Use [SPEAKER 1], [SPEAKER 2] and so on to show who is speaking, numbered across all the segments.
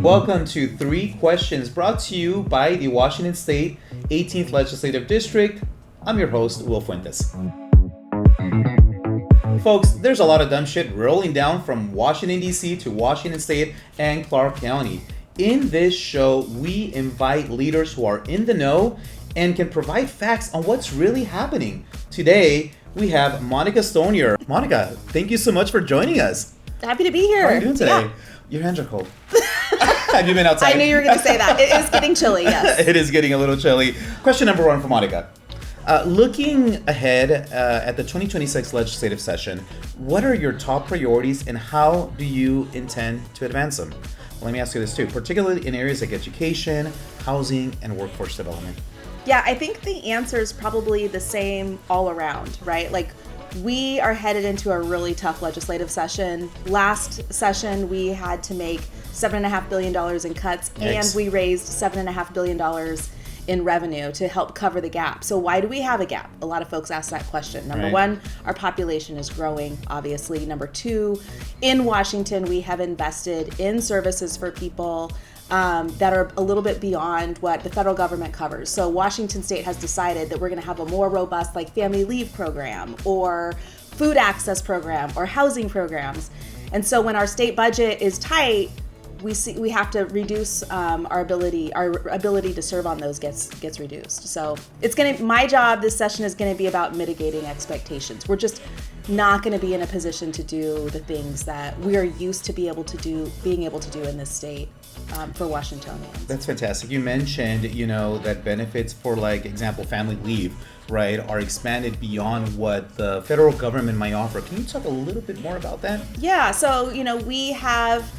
[SPEAKER 1] Welcome to 3 Questions, brought to you by the Washington State 18th Legislative District. I'm your host, Wil Fuentes. Folks, there's a lot of dumb shit rolling down from Washington, D.C. to Washington State and Clark County. In this show, we invite leaders who are in the know and can provide facts on what's really happening. Today, we have Monica Stonier. Monica, thank you so much for joining us.
[SPEAKER 2] Happy to be here.
[SPEAKER 1] How are you doing today?
[SPEAKER 2] Yeah.
[SPEAKER 1] Your hands are cold. Have you been outside?
[SPEAKER 2] I knew you were going to say that. It is getting chilly, yes.
[SPEAKER 1] It is getting a little chilly. Question number 1 for Monica. Looking ahead at the 2026 legislative session, what are your top priorities and how do you intend to advance them? Well, let me ask you this too, particularly in areas like education, housing, and workforce development.
[SPEAKER 2] Yeah, I think the answer is probably the same all around, right? Like, we are headed into a really tough legislative session. Last session, we had to make $7.5 billion in cuts,
[SPEAKER 1] Yikes.
[SPEAKER 2] and we raised $7.5 billion in revenue to help cover the gap. So why do we have a gap? A lot of folks ask that question. Number
[SPEAKER 1] Right.
[SPEAKER 2] 1, our population is growing, obviously. Number 2, in Washington, we have invested in services for people that are a little bit beyond what the federal government covers. So Washington State has decided that we're going to have a more robust family leave program or food access program or housing programs. And so when our state budget is tight, we have to reduce our ability to serve on those gets reduced. So my job this session is going to be about mitigating expectations. We're just not going to be in a position to do the things that we are used to being able to do in this state for Washingtonians.
[SPEAKER 1] That's fantastic. You mentioned, that benefits for, example, family leave, right, are expanded beyond what the federal government might offer. Can you talk a little bit more about that?
[SPEAKER 2] Yeah, so, we have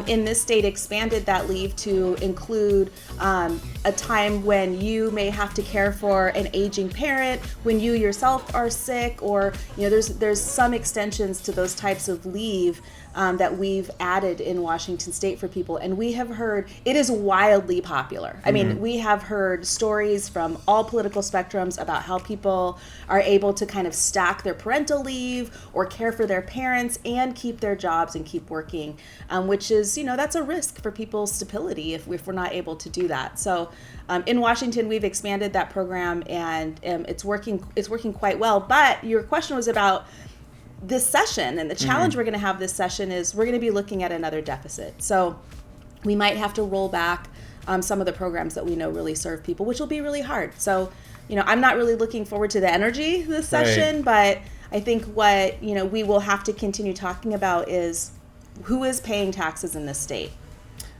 [SPEAKER 2] in this state expanded that leave to include a time when you may have to care for an aging parent, when you yourself are sick, or there's some extensions to those types of leave that we've added in Washington State for people, and we have heard it is wildly popular. I mean, we have heard stories from all political spectrums about how people are able to kind of stack their parental leave or care for their parents and keep their jobs and keep working, which is, that's a risk for people's stability if we're not able to do that. So in Washington, we've expanded that program, and it's working quite well. But your question was about this session, and the challenge we're going to have this session is we're going to be looking at another deficit. So we might have to roll back some of the programs that we know really serve people, which will be really hard. So, I'm not really looking forward to the energy this session,
[SPEAKER 1] Right.
[SPEAKER 2] but I think what, we will have to continue talking about is who is paying taxes in this state.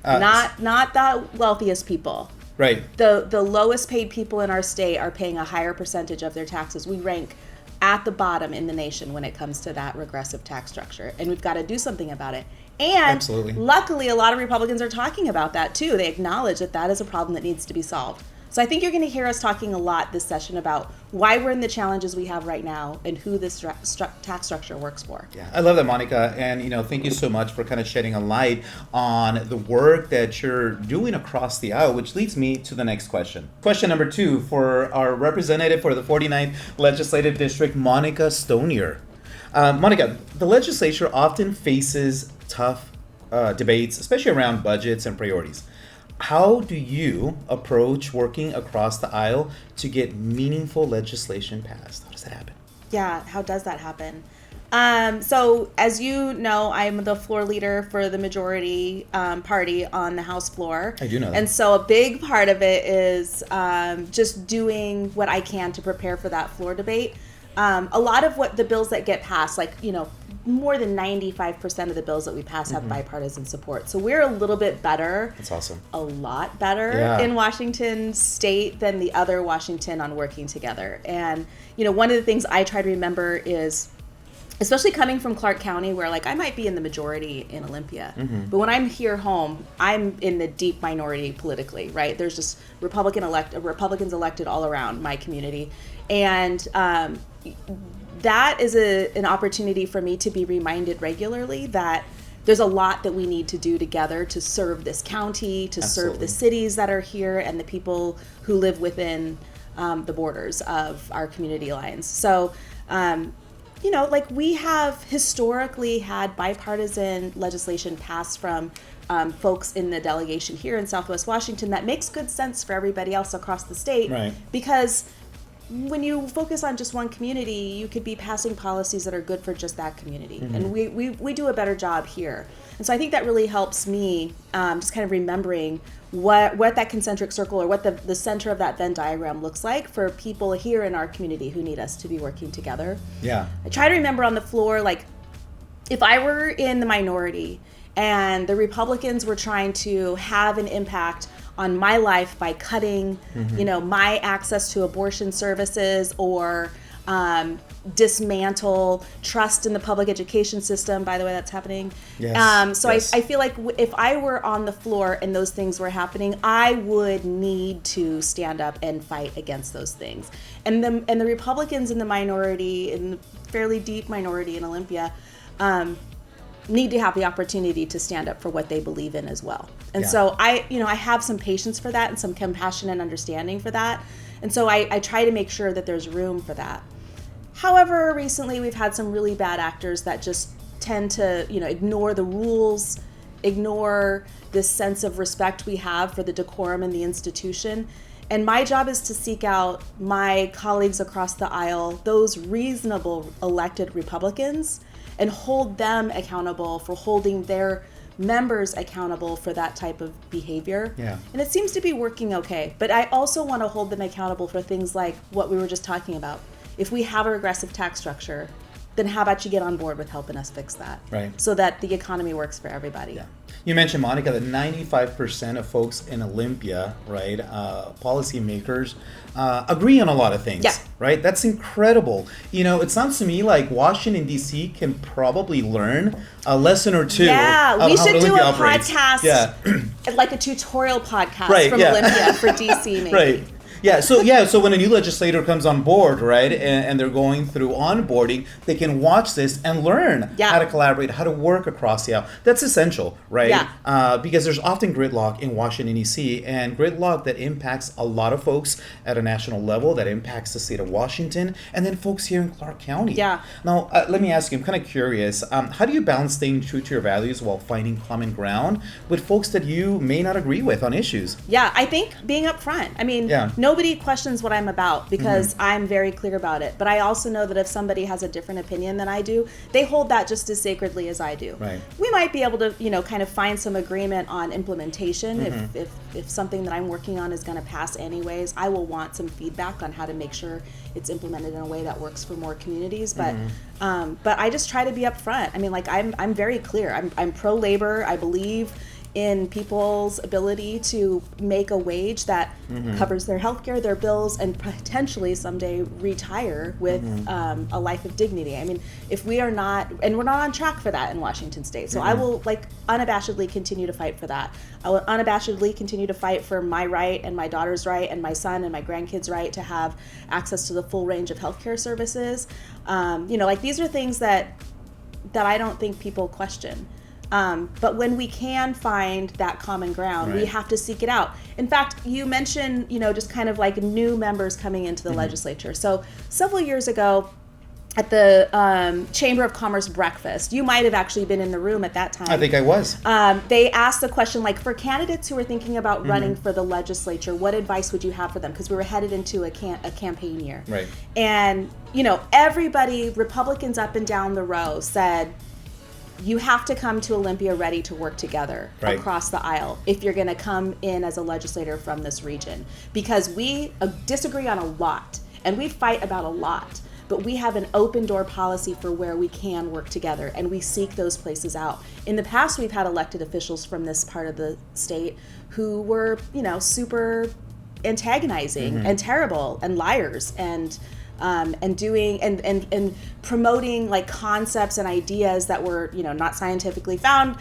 [SPEAKER 2] Not the wealthiest people.
[SPEAKER 1] Right.
[SPEAKER 2] The lowest paid people in our state are paying a higher percentage of their taxes. We rank at the bottom in the nation when it comes to that regressive tax structure, and we've got to do something about it. And
[SPEAKER 1] Absolutely.
[SPEAKER 2] Luckily, a lot of Republicans are talking about that too. They acknowledge that is a problem that needs to be solved. So I think you're going to hear us talking a lot this session about why we're in the challenges we have right now and who this tax structure works for.
[SPEAKER 1] Yeah, I love that, Monica. And, thank you so much for kind of shedding a light on the work that you're doing across the aisle, which leads me to the next question. Question number 2 for our representative for the 49th Legislative District, Monica Stonier. Monica, the legislature often faces tough debates, especially around budgets and priorities. How do you approach working across the aisle to get meaningful legislation passed? How does that happen?
[SPEAKER 2] Yeah, how does that happen? So as you know, I'm the floor leader for the majority party on the House floor.
[SPEAKER 1] I do know that.
[SPEAKER 2] And so a big part of it is just doing what I can to prepare for that floor debate. A lot of what the bills that get passed, more than 95% of the bills that we pass have bipartisan support. So we're a little bit better.
[SPEAKER 1] That's awesome.
[SPEAKER 2] A lot better
[SPEAKER 1] Yeah.
[SPEAKER 2] in Washington State than the other Washington on working together. And, one of the things I try to remember is, especially coming from Clark County, where I might be in the majority in Olympia, but when I'm here home, I'm in the deep minority politically, right? There's just Republicans elected all around my community. And that is an opportunity for me to be reminded regularly that there's a lot that we need to do together to serve this county, to
[SPEAKER 1] Absolutely.
[SPEAKER 2] serve the cities that are here and the people who live within the borders of our community lines. So like we have historically had bipartisan legislation passed from folks in the delegation here in Southwest Washington that makes good sense for everybody else across the state.
[SPEAKER 1] Right.
[SPEAKER 2] Because when you focus on just one community, you could be passing policies that are good for just that community. And we do a better job here. And so I think that really helps me just kind of remembering what that concentric circle or what the center of that Venn diagram looks like for people here in our community who need us to be working together.
[SPEAKER 1] Yeah.
[SPEAKER 2] I try to remember on the floor, like, if I were in the minority and the Republicans were trying to have an impact on my life by cutting, my access to abortion services or dismantle trust in the public education system. By the way, that's happening.
[SPEAKER 1] Yes.
[SPEAKER 2] So
[SPEAKER 1] Yes.
[SPEAKER 2] I feel like if I were on the floor and those things were happening, I would need to stand up and fight against those things. And the Republicans in the minority, in the fairly deep minority in Olympia, need to have the opportunity to stand up for what they believe in as well. And so I have some patience for that and some compassion and understanding for that. And so I try to make sure that there's room for that. However, recently we've had some really bad actors that just tend to, ignore the rules, ignore this sense of respect we have for the decorum in the institution. And my job is to seek out my colleagues across the aisle, those reasonable elected Republicans, and hold them accountable for holding their members accountable for that type of behavior.
[SPEAKER 1] Yeah.
[SPEAKER 2] And it seems to be working okay. But I also want to hold them accountable for things like what we were just talking about. If we have a regressive tax structure, then how about you get on board with helping us fix that?
[SPEAKER 1] Right.
[SPEAKER 2] So that the economy works for everybody.
[SPEAKER 1] Yeah. You mentioned, Monica, that 95% of folks in Olympia, right, policymakers, agree on a lot of things,
[SPEAKER 2] Yeah.
[SPEAKER 1] right? That's incredible. It sounds to me like Washington, D.C. can probably learn a lesson or two.
[SPEAKER 2] Yeah,
[SPEAKER 1] of
[SPEAKER 2] we
[SPEAKER 1] how
[SPEAKER 2] should do
[SPEAKER 1] Olympia
[SPEAKER 2] a
[SPEAKER 1] operates.
[SPEAKER 2] podcast,
[SPEAKER 1] Yeah.
[SPEAKER 2] like a tutorial podcast
[SPEAKER 1] Right,
[SPEAKER 2] from
[SPEAKER 1] yeah.
[SPEAKER 2] Olympia for DC, maybe.
[SPEAKER 1] Right. So when a new legislator comes on board, right, and they're going through onboarding, they can watch this and learn
[SPEAKER 2] Yeah.
[SPEAKER 1] how to collaborate, how to work across the aisle. That's essential, right?
[SPEAKER 2] Yeah.
[SPEAKER 1] Because there's often gridlock in Washington, D.C., and gridlock that impacts a lot of folks at a national level, that impacts the state of Washington, and then folks here in Clark County.
[SPEAKER 2] Yeah.
[SPEAKER 1] Now, let me ask you, I'm kind of curious, how do you balance staying true to your values while finding common ground with folks that you may not agree with on issues?
[SPEAKER 2] Yeah, I think being upfront. I mean,
[SPEAKER 1] Yeah.
[SPEAKER 2] nobody questions what I'm about because I'm very clear about it. But I also know that if somebody has a different opinion than I do, they hold that just as sacredly as I do.
[SPEAKER 1] Right.
[SPEAKER 2] We might be able to, kind of find some agreement on implementation. If something that I'm working on is going to pass anyways, I will want some feedback on how to make sure it's implemented in a way that works for more communities. But I just try to be upfront. I mean, like I'm very clear. I'm pro-labor. I believe in people's ability to make a wage that covers their healthcare, their bills, and potentially someday retire with a life of dignity. I mean, if we are not, and we're not on track for that in Washington State, so I will unabashedly continue to fight for that. I will unabashedly continue to fight for my right and my daughter's right and my son and my grandkids' right to have access to the full range of healthcare services. These are things that I don't think people question. But when we can find that common ground, we have to seek it out. In fact, you mentioned, just kind of like new members coming into the legislature. So several years ago at the Chamber of Commerce breakfast, you might have actually been in the room at that time.
[SPEAKER 1] I think I was.
[SPEAKER 2] They asked the question, like, for candidates who are thinking about running for the legislature, what advice would you have for them? Because we were headed into a campaign year.
[SPEAKER 1] Right.
[SPEAKER 2] And, everybody, Republicans up and down the row said, you have to come to Olympia ready to work together across the aisle if you're going to come in as a legislator from this region. Because we disagree on a lot, and we fight about a lot, but we have an open door policy for where we can work together, and we seek those places out. In the past, we've had elected officials from this part of the state who were, super antagonizing and terrible and liars and doing and promoting like concepts and ideas that were not scientifically found,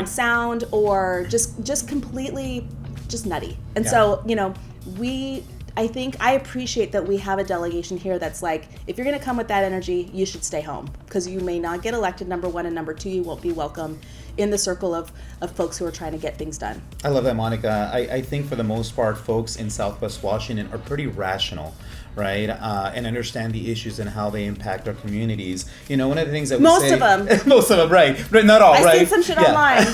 [SPEAKER 2] sound, or just completely just nutty. And so I appreciate that we have a delegation here that's like, if you're going to come with that energy, you should stay home because you may not get elected, number one, and number two, you won't be welcome in the circle of folks who are trying to get things done.
[SPEAKER 1] I love that, Monica. I think for the most part, folks in Southwest Washington are pretty rational, right? And understand the issues and how they impact our communities. You know, one of the things that we say... Most of them, right. Not all, right?
[SPEAKER 2] I've seen some shit online.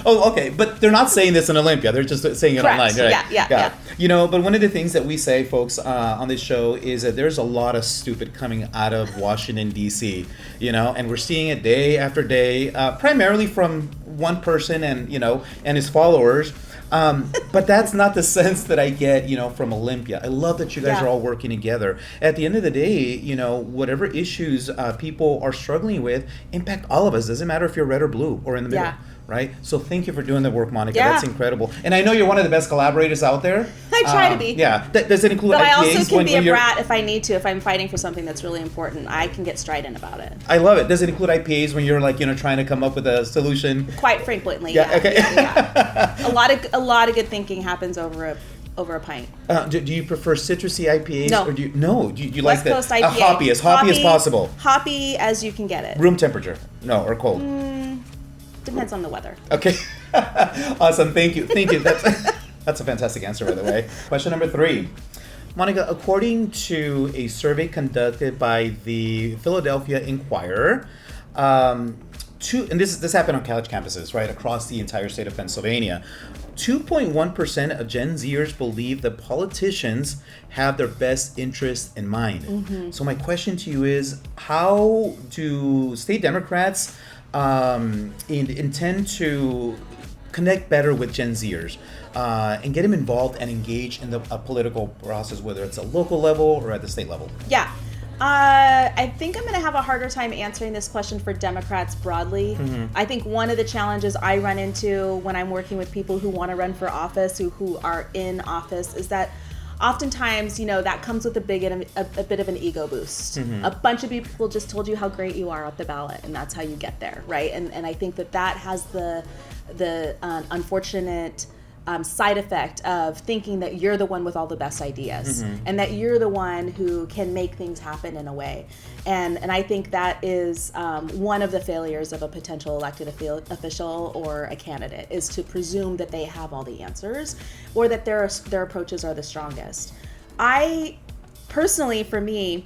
[SPEAKER 1] Oh, okay. But they're not saying this in Olympia. They're just saying it
[SPEAKER 2] Correct.
[SPEAKER 1] online, right?
[SPEAKER 2] Yeah.
[SPEAKER 1] You know, but one of the things that we say, folks, on this show is that there's a lot of stupid coming out of Washington, D.C., you know, and we're seeing it day after day, primarily from one person and, you know, and his followers. But that's not the sense that I get, you know, from Olympia. I love that you guys are all working together. At the end of the day, you know, whatever issues people are struggling with impact all of us. Doesn't matter if you're red or blue or in the middle. Right? So thank you for doing the work, Monica. That's incredible. And I know you're one of the best collaborators out there.
[SPEAKER 2] I try to be.
[SPEAKER 1] Yeah. Does it include
[SPEAKER 2] But
[SPEAKER 1] IPAs?
[SPEAKER 2] I also can be a brat if I need to. If I'm fighting for something that's really important, I can get strident about it.
[SPEAKER 1] I love it. Does it include IPAs when you're like, you know, trying to come up with a solution?
[SPEAKER 2] Quite frequently,
[SPEAKER 1] Okay.
[SPEAKER 2] A lot of good thinking happens over a pint.
[SPEAKER 1] Do you prefer citrusy IPAs?
[SPEAKER 2] No.
[SPEAKER 1] Or do you
[SPEAKER 2] West
[SPEAKER 1] like
[SPEAKER 2] Coast
[SPEAKER 1] the
[SPEAKER 2] IPA.
[SPEAKER 1] hoppy as possible?
[SPEAKER 2] Hoppy as you can get it.
[SPEAKER 1] Room temperature? No, or cold?
[SPEAKER 2] Depends on the weather.
[SPEAKER 1] Okay. Awesome. Thank you. That's a fantastic answer, by the way. Question number 3. Monica, according to a survey conducted by the Philadelphia Inquirer, and this happened on college campuses, right, across the entire state of Pennsylvania, 2.1% of Gen Zers believe that politicians have their best interests in mind. Mm-hmm. So my question to you is, how do state Democrats intend to connect better with Gen Zers and get them involved and engaged in the political process, whether it's a local level or at the state level?
[SPEAKER 2] Yeah. I think I'm going to have a harder time answering this question for Democrats broadly. Mm-hmm. I think one of the challenges I run into when I'm working with people who want to run for office, who are in office, is that oftentimes, you know, that comes with a bit of an ego boost. Mm-hmm. A bunch of people just told you how great you are off the ballot, and that's how you get there, right? And I think that has the unfortunate side effect of thinking that you're the one with all the best ideas, mm-hmm. and that you're the one who can make things happen in a way. And I think that is one of the failures of a potential elected official or a candidate, is to presume that they have all the answers or that their approaches are the strongest. I personally, for me,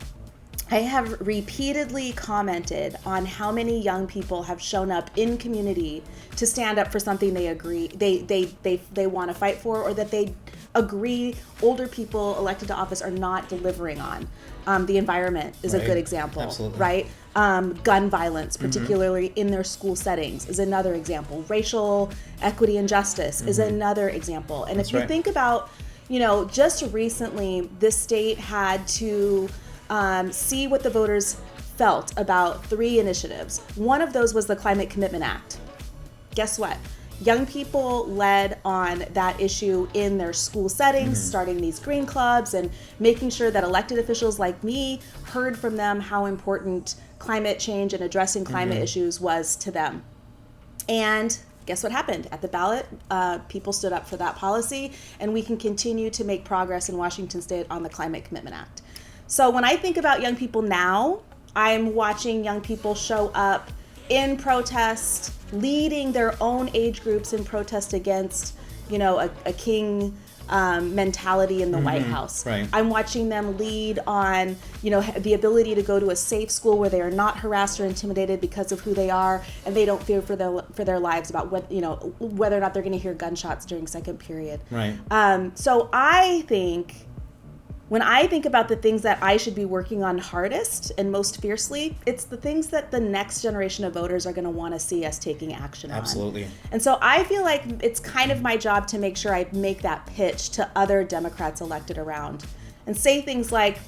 [SPEAKER 2] I have repeatedly commented on how many young people have shown up in community to stand up for something they agree they want to fight for, or that they agree older people elected to office are not delivering on. The environment is a good example.
[SPEAKER 1] Absolutely.
[SPEAKER 2] Right? Gun violence, particularly in their school settings, is another example. Racial equity and justice is another example. And if you think about, you know, just recently, this state had to see what the voters felt about 3 initiatives. One of those was the Climate Commitment Act. Guess what? Young people led on that issue in their school settings, starting these green clubs and making sure that elected officials like me heard from them how important climate change and addressing climate issues was to them. And guess what happened? At the ballot, people stood up for that policy, and we can continue to make progress in Washington State on the Climate Commitment Act. So when I think about young people now, I'm watching young people show up in protest, leading their own age groups in protest against, you know, a king mentality in the White House. Right. I'm watching them lead on, you know, the ability to go to a safe school where they are not harassed or intimidated because of who they are, and they don't fear for their lives about what, you know, whether or not they're going to hear gunshots during second period. Right. So I think, when I think about the things that I should be working on hardest and most fiercely, it's the things that the next generation of voters are going to want to see us taking action on.
[SPEAKER 1] Absolutely.
[SPEAKER 2] And so I feel like it's kind of my job to make sure I make that pitch to other Democrats elected around and say things like,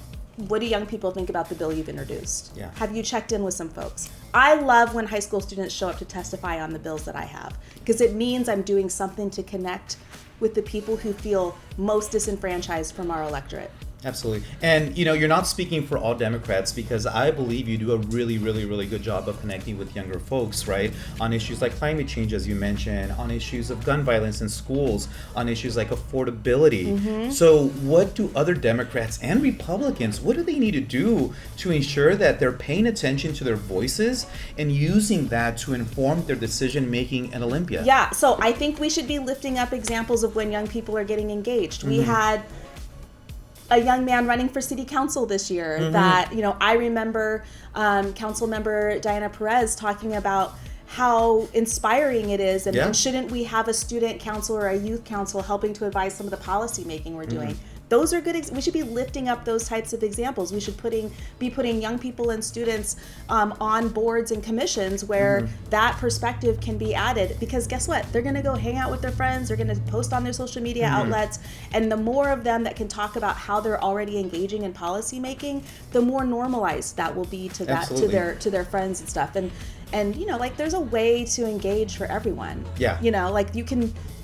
[SPEAKER 2] what do young people think about the bill you've introduced? Yeah. Have you checked in with some folks? I love when high school students show up to testify on the bills that I have, because it means I'm doing something to connect with the people who feel most disenfranchised from our electorate.
[SPEAKER 1] Absolutely. And, you're not speaking for all Democrats, because I believe you do a really, really, really good job of connecting with younger folks, right? On issues like climate change, as you mentioned, on issues of gun violence in schools, on issues like affordability. So what do other Democrats and Republicans, what do they need to do to ensure that they're paying attention to their voices and using that to inform their decision making in Olympia?
[SPEAKER 2] Yeah, so I think we should be lifting up examples of when young people are getting engaged. We had a young man running for city council this year that, I remember council member Diana Perez talking about how inspiring it is, and shouldn't we have a student council or a youth council helping to advise some of the policy making we're doing. Those are good. We should be lifting up those types of examples. We should be putting young people and students on boards and commissions where that perspective can be added. Because guess what? They're going to go hang out with their friends. They're going to post on their social media outlets. And the more of them that can talk about how they're already engaging in policy making, the more normalized that will be to that to their friends and stuff. And there's a way to engage for everyone.
[SPEAKER 1] Yeah.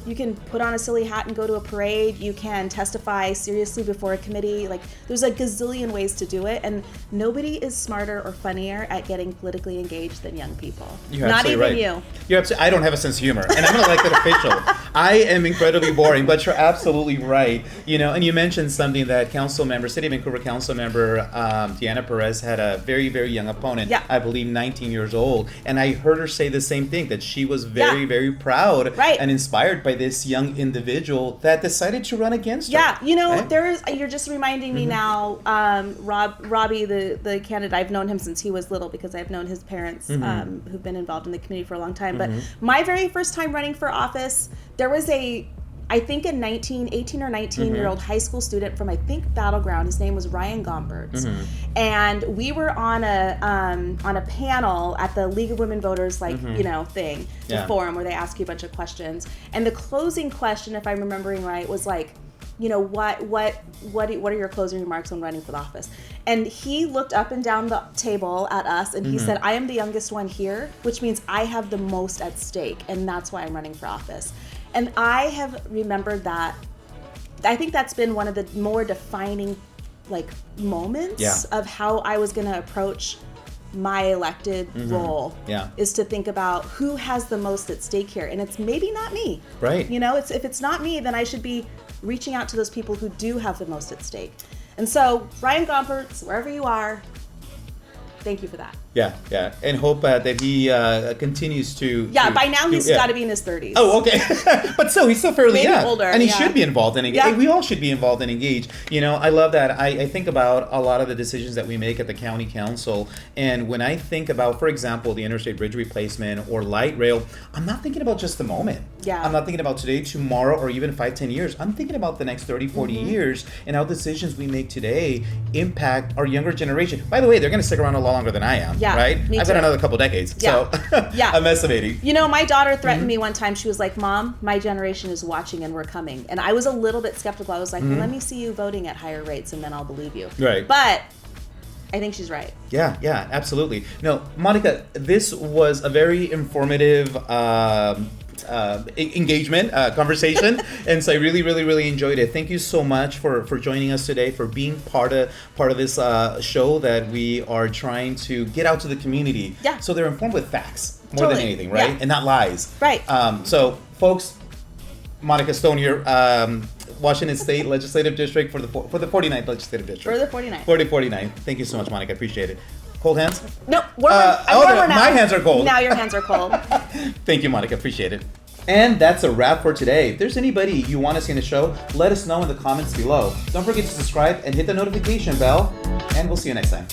[SPEAKER 2] You can put on a silly hat and go to a parade. You can testify seriously before a committee. There's a gazillion ways to do it, and nobody is smarter or funnier at getting politically engaged than young people.
[SPEAKER 1] You're
[SPEAKER 2] Not even
[SPEAKER 1] right.
[SPEAKER 2] you.
[SPEAKER 1] You're absolutely. I don't have a sense of humor, and I'm an elected official. I am incredibly boring, but you're absolutely right. And you mentioned something that City of Vancouver council member Diana Perez had a very, very young opponent.
[SPEAKER 2] Yeah.
[SPEAKER 1] I believe 19 years old, and I heard her say the same thing, that she was very, very proud and inspired by this young individual that decided to run against her.
[SPEAKER 2] Yeah, you're just reminding me now, Robbie, the candidate, I've known him since he was little because I've known his parents who've been involved in the community for a long time. But my very first time running for office, there was I think a 18 or 19-year-old high school student from, Battleground. His name was Ryan Gomberts. And we were on a panel at the League of Women Voters, thing, the forum where they ask you a bunch of questions. And the closing question, if I'm remembering right, was what are your closing remarks on running for the office? And he looked up and down the table at us, and he said, I am the youngest one here, which means I have the most at stake, and that's why I'm running for office. And I have remembered that. I think that's been one of the more defining moments of how I was going to approach my elected role, is to think about who has the most at stake here. And it's maybe not me.
[SPEAKER 1] Right.
[SPEAKER 2] If it's not me, then I should be reaching out to those people who do have the most at stake. And so, Ryan Gompertz, wherever you are, thank you for that.
[SPEAKER 1] Yeah. And hope that he continues to...
[SPEAKER 2] Yeah, by now he's got to be in his 30s.
[SPEAKER 1] Oh, okay. But still, he's still fairly
[SPEAKER 2] Maybe
[SPEAKER 1] young.
[SPEAKER 2] older,
[SPEAKER 1] and he should be involved and engaged.
[SPEAKER 2] Yeah.
[SPEAKER 1] We all should be involved and engaged. I love that. I think about a lot of the decisions that we make at the county council. And when I think about, for example, the interstate bridge replacement or light rail, I'm not thinking about just the moment.
[SPEAKER 2] Yeah.
[SPEAKER 1] I'm not thinking about today, tomorrow, or even 5-10 years. I'm thinking about the next 30, 40 years and how decisions we make today impact our younger generation. By the way, they're going to stick around a lot longer than I am.
[SPEAKER 2] Yeah,
[SPEAKER 1] right?
[SPEAKER 2] me
[SPEAKER 1] I've
[SPEAKER 2] too.
[SPEAKER 1] got another couple decades.
[SPEAKER 2] Yeah.
[SPEAKER 1] So
[SPEAKER 2] Yeah.
[SPEAKER 1] I'm estimating.
[SPEAKER 2] My daughter threatened me one time. She was like, Mom, my generation is watching and we're coming. And I was a little bit skeptical. I was like, well, let me see you voting at higher rates and then I'll believe you.
[SPEAKER 1] Right.
[SPEAKER 2] But I think she's right.
[SPEAKER 1] Yeah, absolutely. No, Monica, this was a very informative engagement, conversation, and so I really, really, really enjoyed it. Thank you so much for joining us today, for being part of this show that we are trying to get out to the community.
[SPEAKER 2] Yeah.
[SPEAKER 1] So they're informed with facts more than anything, right?
[SPEAKER 2] Yeah.
[SPEAKER 1] And not lies.
[SPEAKER 2] Right.
[SPEAKER 1] So, folks, Monica Stonier, Washington State Legislative District for the 49th Legislative District.
[SPEAKER 2] For the 49th.
[SPEAKER 1] 49th. Thank you so much, Monica. I appreciate it. Cold hands?
[SPEAKER 2] No, I'm warmer now.
[SPEAKER 1] My hands are cold.
[SPEAKER 2] Now your hands are cold.
[SPEAKER 1] Thank you, Monica. Appreciate it. And that's a wrap for today. If there's anybody you want to see in the show, let us know in the comments below. Don't forget to subscribe and hit the notification bell, and we'll see you next time.